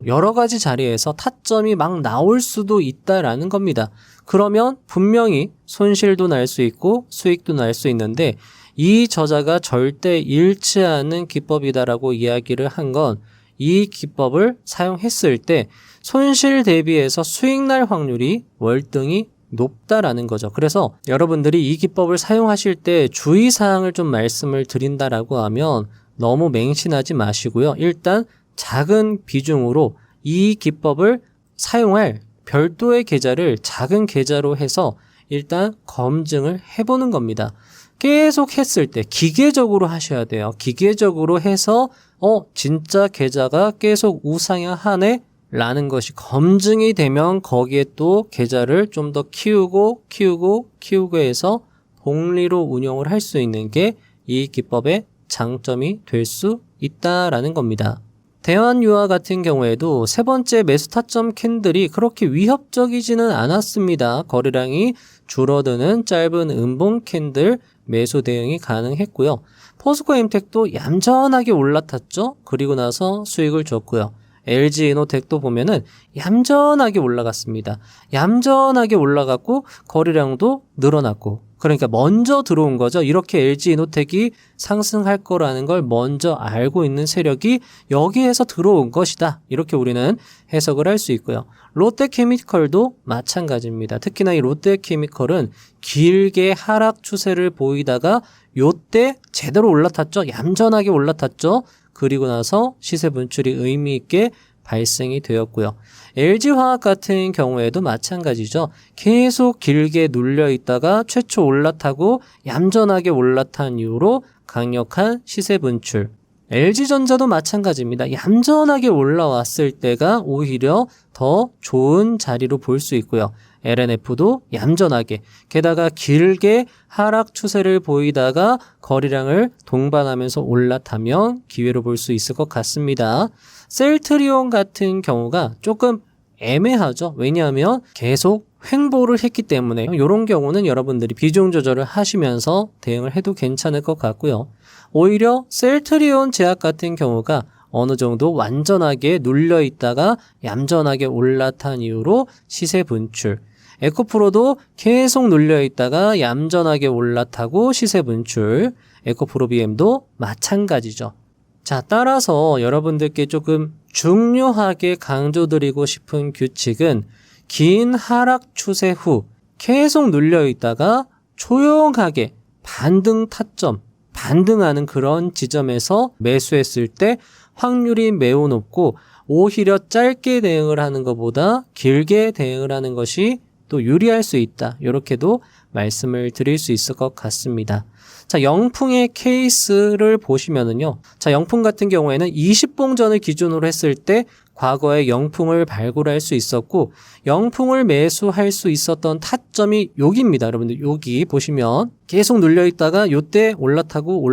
여러 가지 자리에서 타점이 막 나올 수도 있다라는 겁니다. 그러면 분명히 손실도 날 수 있고 수익도 날 수 있는데 이 저자가 절대 잃지 않는 기법이다라고 이야기를 한 건 이 기법을 사용했을 때 손실 대비해서 수익 날 확률이 월등히 높다라는 거죠. 그래서 여러분들이 이 기법을 사용하실 때 주의사항을 좀 말씀을 드린다라고 하면 너무 맹신하지 마시고요. 일단 작은 비중으로 이 기법을 사용할 별도의 계좌를 작은 계좌로 해서 일단 검증을 해보는 겁니다. 계속 했을 때 기계적으로 하셔야 돼요. 기계적으로 해서 진짜 계좌가 계속 우상향하네? 라는 것이 검증이 되면 거기에 또 계좌를 좀 더 키우고 해서 복리로 운용을 할 수 있는 게 이 기법의 장점이 될 수 있다라는 겁니다. 대환유화 같은 경우에도 세 번째 매수 타점 캔들이 그렇게 위협적이지는 않았습니다. 거래량이 줄어드는 짧은 음봉 캔들 매수 대응이 가능했고요. 포스코엠텍도 얌전하게 올라탔죠. 그리고 나서 수익을 줬고요. LG이노텍도 보면은 얌전하게 올라갔습니다. 얌전하게 올라갔고 거래량도 늘어났고, 그러니까 먼저 들어온 거죠. 이렇게 LG이노텍이 상승할 거라는 걸 먼저 알고 있는 세력이 여기에서 들어온 것이다. 이렇게 우리는 해석을 할 수 있고요. 롯데케미컬도 마찬가지입니다. 특히나 이 롯데케미컬은 길게 하락 추세를 보이다가 요때 제대로 올라탔죠. 얌전하게 올라탔죠. 그리고 나서 시세 분출이 의미 있게 발생이 되었고요. LG화학 같은 경우에도 마찬가지죠. 계속 길게 눌려 있다가 최초 올라타고 얌전하게 올라탄 이후로 강력한 시세 분출. LG전자도 마찬가지입니다. 얌전하게 올라왔을 때가 오히려 더 좋은 자리로 볼 수 있고요. LNF도 얌전하게, 게다가 길게 하락 추세를 보이다가 거래량을 동반하면서 올라타면 기회로 볼 수 있을 것 같습니다. 셀트리온 같은 경우가 조금 애매하죠. 왜냐하면 계속 횡보를 했기 때문에 이런 경우는 여러분들이 비중 조절을 하시면서 대응을 해도 괜찮을 것 같고요. 오히려 셀트리온 제약 같은 경우가 어느 정도 완전하게 눌려 있다가 얌전하게 올라탄 이후로 시세 분출. 에코프로도 계속 눌려 있다가 얌전하게 올라타고 시세 분출. 에코프로비엠도 마찬가지죠. 자, 따라서 여러분들께 조금 중요하게 강조드리고 싶은 규칙은 긴 하락 추세 후 계속 눌려 있다가 조용하게 반등 타점, 반등하는 그런 지점에서 매수했을 때 확률이 매우 높고, 오히려 짧게 대응을 하는 것보다 길게 대응을 하는 것이 또 유리할 수 있다. 이렇게도 말씀을 드릴 수 있을 것 같습니다. 자, 영풍의 케이스를 보시면은요. 자, 영풍 같은 경우에는 20봉전을 기준으로 했을 때 과거에 영풍을 발굴할 수 있었고, 영풍을 매수할 수 있었던 타점이 여기입니다. 여러분들 여기 보시면 계속 눌려 있다가 요때 올라타고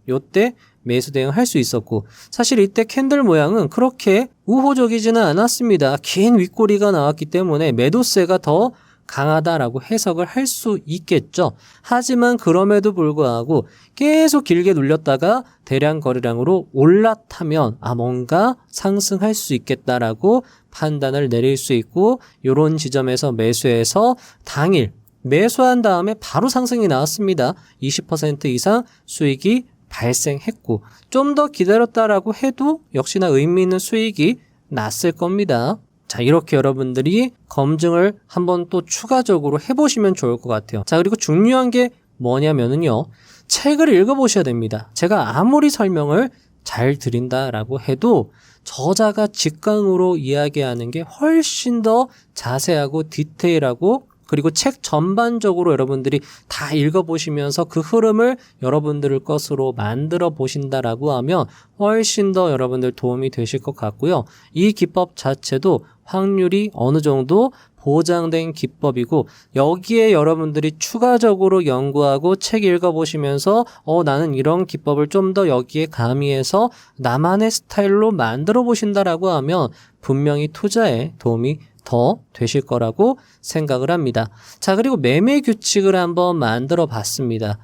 요때 매수 대응할 수 있었고, 사실 이때 캔들 모양은 그렇게 우호적이지는 않았습니다. 긴 윗꼬리가 나왔기 때문에 매도세가 더 강하다라고 해석을 할 수 있겠죠. 하지만 그럼에도 불구하고 계속 길게 눌렸다가 대량 거래량으로 올라타면 뭔가 상승할 수 있겠다라고 판단을 내릴 수 있고, 이런 지점에서 매수해서 당일 매수한 다음에 바로 상승이 나왔습니다. 20% 이상 수익이 발생했고, 좀 더 기다렸다라고 해도 역시나 의미 있는 수익이 났을 겁니다. 자, 이렇게 여러분들이 검증을 한번 또 추가적으로 해보시면 좋을 것 같아요. 자, 그리고 중요한 게 뭐냐면은요, 책을 읽어보셔야 됩니다. 제가 아무리 설명을 잘 드린다라고 해도 저자가 직강으로 이야기하는 게 훨씬 더 자세하고 디테일하고, 그리고 책 전반적으로 여러분들이 다 읽어보시면서 그 흐름을 여러분들 것으로 만들어 보신다라고 하면 훨씬 더 여러분들 도움이 되실 것 같고요. 이 기법 자체도 확률이 어느 정도 보장된 기법이고, 여기에 여러분들이 추가적으로 연구하고 책 읽어보시면서 나는 이런 기법을 좀 더 여기에 가미해서 나만의 스타일로 만들어 보신다라고 하면 분명히 투자에 도움이 더 되실 거라고 생각을 합니다. 자, 그리고 매매 규칙을 한번 만들어 봤습니다.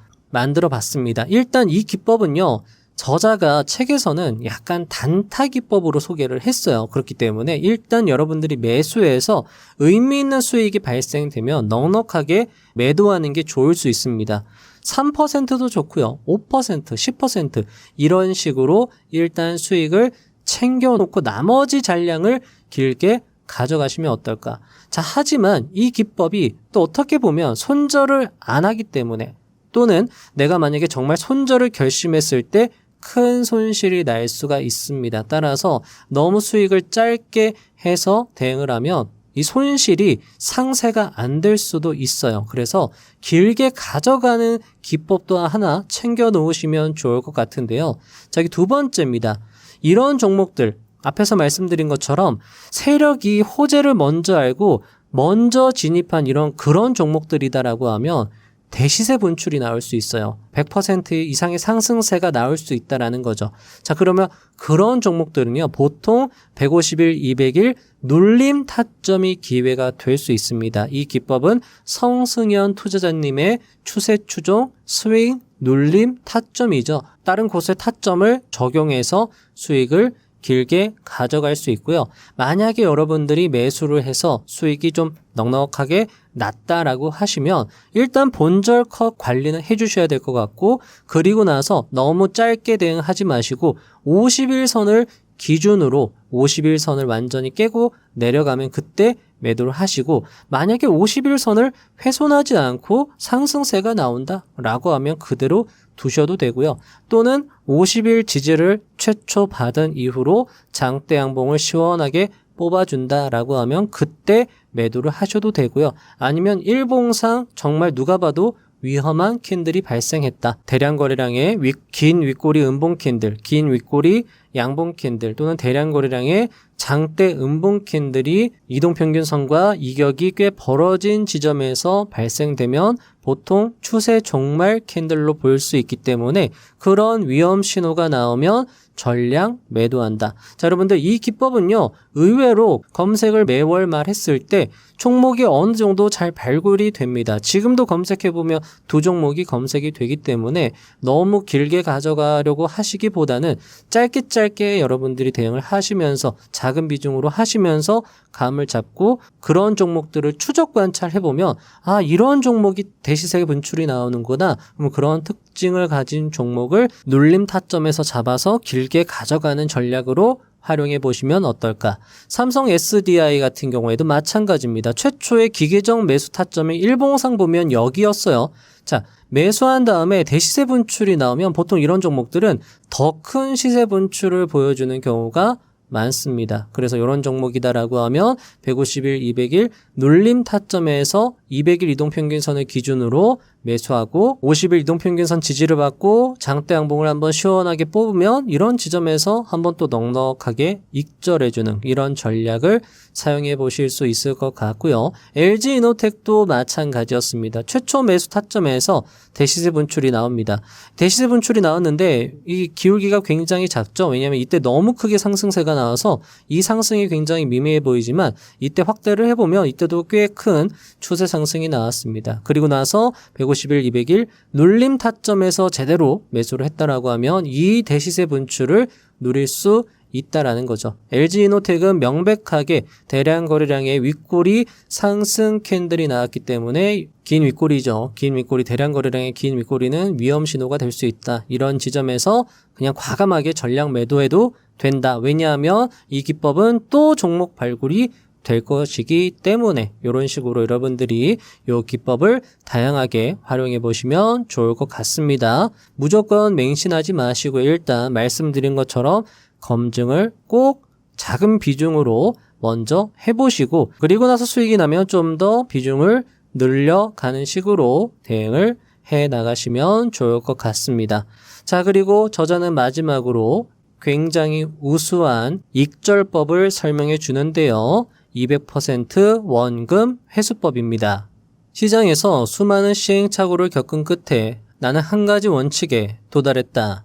일단 이 기법은요, 저자가 책에서는 약간 단타 기법으로 소개를 했어요. 그렇기 때문에 일단 여러분들이 매수해서 의미 있는 수익이 발생되면 넉넉하게 매도하는 게 좋을 수 있습니다. 3%도 좋고요. 5%, 10% 이런 식으로 일단 수익을 챙겨놓고 나머지 잔량을 길게 가져가시면 어떨까. 자, 하지만 이 기법이 또 어떻게 보면 손절을 안 하기 때문에, 또는 내가 만약에 정말 손절을 결심했을 때 큰 손실이 날 수가 있습니다. 따라서 너무 수익을 짧게 해서 대응을 하면 이 손실이 상쇄가 안 될 수도 있어요. 그래서 길게 가져가는 기법도 하나 챙겨 놓으시면 좋을 것 같은데요. 자, 두 번째입니다. 이런 종목들, 앞에서 말씀드린 것처럼 세력이 호재를 먼저 알고 먼저 진입한 그런 종목들이다라고 하면 대시세 분출이 나올 수 있어요. 100% 이상의 상승세가 나올 수 있다라는 거죠. 자, 그러면 그런 종목들은요, 보통 150일, 200일 눌림 타점이 기회가 될 수 있습니다. 이 기법은 성승현 투자자님의 추세 추종, 스윙, 눌림 타점이죠. 다른 곳의 타점을 적용해서 수익을 길게 가져갈 수 있고요. 만약에 여러분들이 매수를 해서 수익이 좀 넉넉하게 났다라고 하시면 일단 본절 컷 관리는 해주셔야 될 것 같고, 그리고 나서 너무 짧게 대응하지 마시고 50일선을 기준으로 50일선을 완전히 깨고 내려가면 그때 매도를 하시고, 만약에 50일선을 훼손하지 않고 상승세가 나온다라고 하면 그대로 두셔도 되고요. 또는 50일 지지를 최초 받은 이후로 장대 양봉을 시원하게 뽑아준다라고 하면 그때 매도를 하셔도 되고요. 아니면 일봉상 정말 누가 봐도 위험한 캔들이 발생했다. 대량 거래량의 긴 윗꼬리 음봉 캔들, 긴 윗꼬리 양봉 캔들, 또는 대량 거래량의 장대 음봉 캔들이 이동평균선과 이격이 꽤 벌어진 지점에서 발생되면 보통 추세 종말 캔들로 보일 수 있기 때문에 그런 위험 신호가 나오면 전량 매도한다. 자, 여러분들 이 기법은요, 의외로 검색을 매월 말 했을 때 종목이 어느 정도 잘 발굴이 됩니다. 지금도 검색해보면 두 종목이 검색이 되기 때문에 너무 길게 가져가려고 하시기보다는 짧게 여러분들이 대응을 하시면서 작은 비중으로 하시면서 감을 잡고 그런 종목들을 추적 관찰해보면 아, 이런 종목이 대시세 분출이 나오는구나. 그럼 그런 특징을 가진 종목을 눌림 타점에서 잡아서 길게 가져가는 전략으로 활용해 보시면 어떨까. 삼성 SDI 같은 경우에도 마찬가지입니다. 최초의 기계적 매수 타점이 일봉상 보면 여기였어요. 자, 매수한 다음에 대시세 분출이 나오면 보통 이런 종목들은 더 큰 시세 분출을 보여주는 경우가 많습니다. 그래서 이런 종목이다라고 하면 150일, 200일 눌림 타점에서 200일 이동평균선을 기준으로 매수하고 50일 이동평균선 지지를 받고 장대 양봉을 한번 시원하게 뽑으면 이런 지점에서 한번 또 넉넉하게 익절해주는 이런 전략을 사용해 보실 수 있을 것 같고요. LG이노텍도 마찬가지였습니다. 최초 매수 타점에서 대시세 분출이 나옵니다. 대시세 분출이 나왔는데 이 기울기가 굉장히 작죠. 왜냐하면 이때 너무 크게 상승세가 나와서 이 상승이 굉장히 미미해 보이지만 이때 확대를 해보면 이때도 꽤 큰 추세 상승이 나왔습니다. 그리고 나서 150일, 200일 눌림 타점에서 제대로 매수를 했다라고 하면 이 대시세 분출을 누릴 수 있다라는 거죠. LG이노텍은 명백하게 대량 거래량의 윗꼬리 상승 캔들이 나왔기 때문에 긴 윗꼬리죠. 긴 윗꼬리, 대량 거래량의 긴 윗꼬리는 위험 신호가 될 수 있다. 이런 지점에서 그냥 과감하게 전량 매도해도 된다. 왜냐하면 이 기법은 또 종목 발굴이 될 것이기 때문에 이런 식으로 여러분들이 이 기법을 다양하게 활용해 보시면 좋을 것 같습니다. 무조건 맹신하지 마시고 일단 말씀드린 것처럼 검증을 꼭 작은 비중으로 먼저 해보시고 그리고 나서 수익이 나면 좀 더 비중을 늘려가는 식으로 대응을 해 나가시면 좋을 것 같습니다. 자, 그리고 저자는 마지막으로 굉장히 우수한 익절법을 설명해 주는데요. 200% 원금 회수법입니다. 시장에서 수많은 시행착오를 겪은 끝에 나는 한 가지 원칙에 도달했다.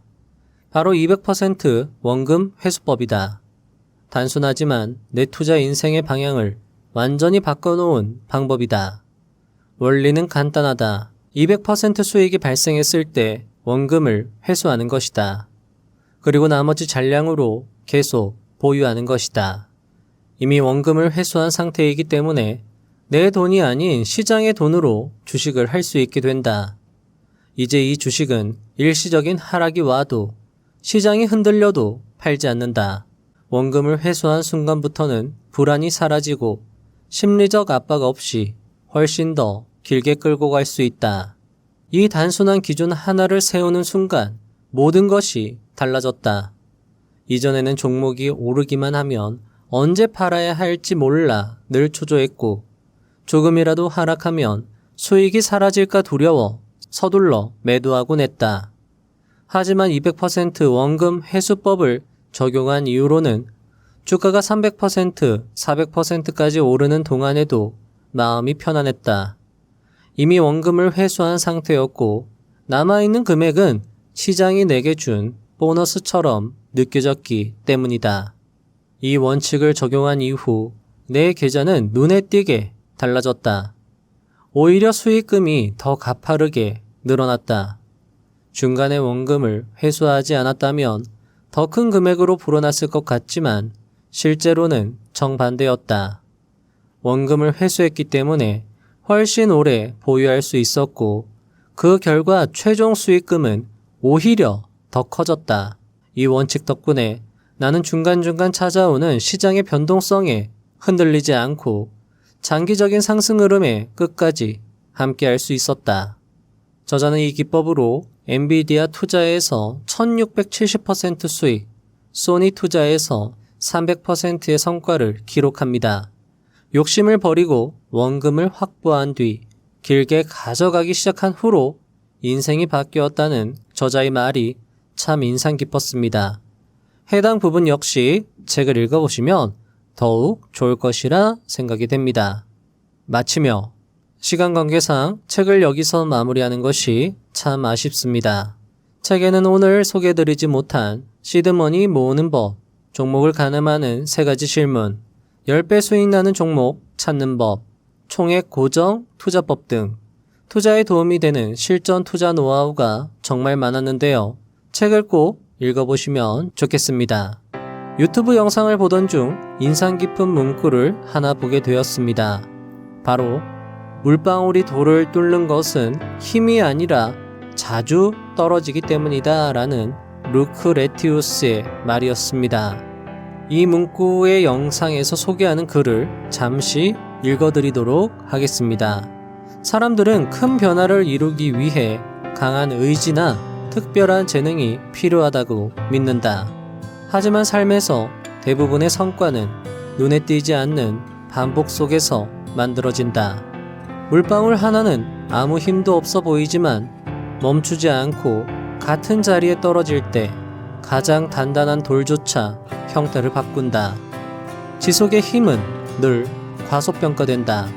바로 200% 원금 회수법이다. 단순하지만 내 투자 인생의 방향을 완전히 바꿔놓은 방법이다. 원리는 간단하다. 200% 수익이 발생했을 때 원금을 회수하는 것이다. 그리고 나머지 잔량으로 계속 보유하는 것이다. 이미 원금을 회수한 상태이기 때문에 내 돈이 아닌 시장의 돈으로 주식을 할 수 있게 된다. 이제 이 주식은 일시적인 하락이 와도 시장이 흔들려도 팔지 않는다. 원금을 회수한 순간부터는 불안이 사라지고 심리적 압박 없이 훨씬 더 길게 끌고 갈 수 있다. 이 단순한 기준 하나를 세우는 순간 모든 것이 달라졌다. 이전에는 종목이 오르기만 하면 언제 팔아야 할지 몰라 늘 초조했고 조금이라도 하락하면 수익이 사라질까 두려워 서둘러 매도하곤 했다. 하지만 200% 원금 회수법을 적용한 이후로는 주가가 300%, 400%까지 오르는 동안에도 마음이 편안했다. 이미 원금을 회수한 상태였고 남아있는 금액은 시장이 내게 준 보너스처럼 느껴졌기 때문이다. 이 원칙을 적용한 이후 내 계좌는 눈에 띄게 달라졌다. 오히려 수익금이 더 가파르게 늘어났다. 중간에 원금을 회수하지 않았다면 더 큰 금액으로 불어났을 것 같지만 실제로는 정반대였다. 원금을 회수했기 때문에 훨씬 오래 보유할 수 있었고 그 결과 최종 수익금은 오히려 더 커졌다. 이 원칙 덕분에 나는 중간중간 찾아오는 시장의 변동성에 흔들리지 않고 장기적인 상승 흐름에 끝까지 함께할 수 있었다. 저자는 이 기법으로 엔비디아 투자에서 1670% 수익, 소니 투자에서 300%의 성과를 기록합니다. 욕심을 버리고 원금을 확보한 뒤 길게 가져가기 시작한 후로 인생이 바뀌었다는 저자의 말이 참 인상 깊었습니다. 해당 부분 역시 책을 읽어보시면 더욱 좋을 것이라 생각이 됩니다. 마치며 시간 관계상 책을 여기서 마무리하는 것이 참 아쉽습니다. 책에는 오늘 소개해드리지 못한 시드머니 모으는 법, 종목을 가늠하는 3가지 실문, 10배 수익 나는 종목 찾는 법, 총액 고정 투자법 등 투자에 도움이 되는 실전 투자 노하우가 정말 많았는데요. 책을 꼭 읽어보시면 좋겠습니다. 유튜브 영상을 보던 중 인상 깊은 문구를 하나 보게 되었습니다. 바로 물방울이 돌을 뚫는 것은 힘이 아니라 자주 떨어지기 때문이다 라는 루크레티우스의 말이었습니다. 이 문구의 영상에서 소개하는 글을 잠시 읽어드리도록 하겠습니다. 사람들은 큰 변화를 이루기 위해 강한 의지나 특별한 재능이 필요하다고 믿는다. 하지만 삶에서 대부분의 성과는 눈에 띄지 않는 반복 속에서 만들어진다. 물방울 하나는 아무 힘도 없어 보이지만 멈추지 않고 같은 자리에 떨어질 때 가장 단단한 돌조차 형태를 바꾼다. 지속의 힘은 늘 과소평가된다.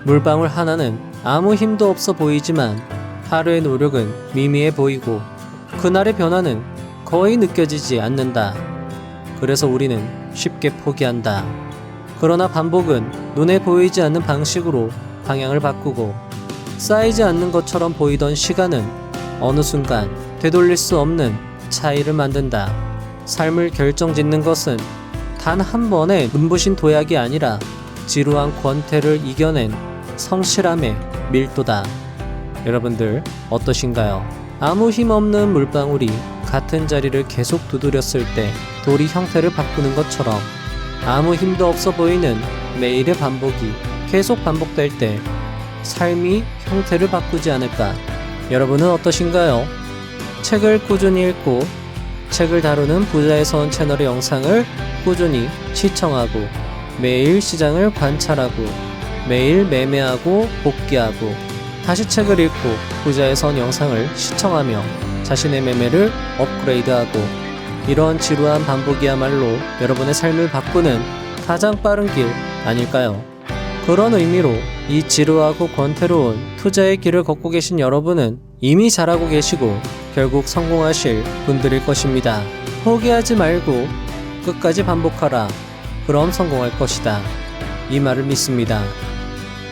물방울 하나는 아무 힘도 없어 보이지만 하루의 노력은 미미해 보이고 그날의 변화는 거의 느껴지지 않는다. 그래서 우리는 쉽게 포기한다. 그러나 반복은 눈에 보이지 않는 방식으로 방향을 바꾸고 쌓이지 않는 것처럼 보이던 시간은 어느 순간 되돌릴 수 없는 차이를 만든다. 삶을 결정짓는 것은 단 한 번의 눈부신 도약이 아니라 지루한 권태를 이겨낸 성실함의 밀도다. 여러분들 어떠신가요? 아무 힘 없는 물방울이 같은 자리를 계속 두드렸을 때 돌이 형태를 바꾸는 것처럼 아무 힘도 없어 보이는 매일의 반복이 계속 반복될 때 삶이 형태를 바꾸지 않을까? 여러분은 어떠신가요? 책을 꾸준히 읽고 책을 다루는 부자의 선 채널의 영상을 꾸준히 시청하고 매일 시장을 관찰하고 매일 매매하고 복귀하고 다시 책을 읽고 부자의 선 영상을 시청하며 자신의 매매를 업그레이드하고 이런 지루한 반복이야말로 여러분의 삶을 바꾸는 가장 빠른 길 아닐까요? 그런 의미로 이 지루하고 권태로운 투자의 길을 걷고 계신 여러분은 이미 잘하고 계시고 결국 성공하실 분들일 것입니다. 포기하지 말고 끝까지 반복하라. 그럼 성공할 것이다. 이 말을 믿습니다.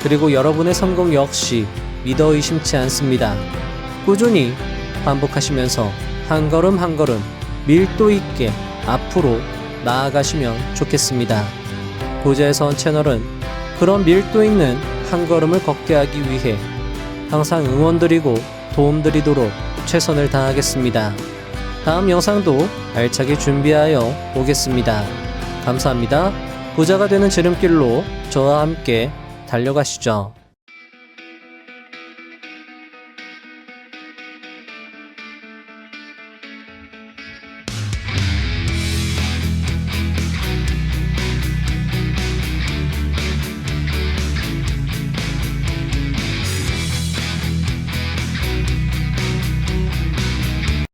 그리고 여러분의 성공 역시 믿어 의심치 않습니다. 꾸준히 반복하시면서 한 걸음 한 걸음 밀도 있게 앞으로 나아가시면 좋겠습니다. 부자의 선 채널은 그런 밀도 있는 한 걸음을 걷게 하기 위해 항상 응원드리고 도움드리도록 최선을 다하겠습니다. 다음 영상도 알차게 준비하여 오겠습니다. 감사합니다. 부자가 되는 지름길로 저와 함께 달려가시죠.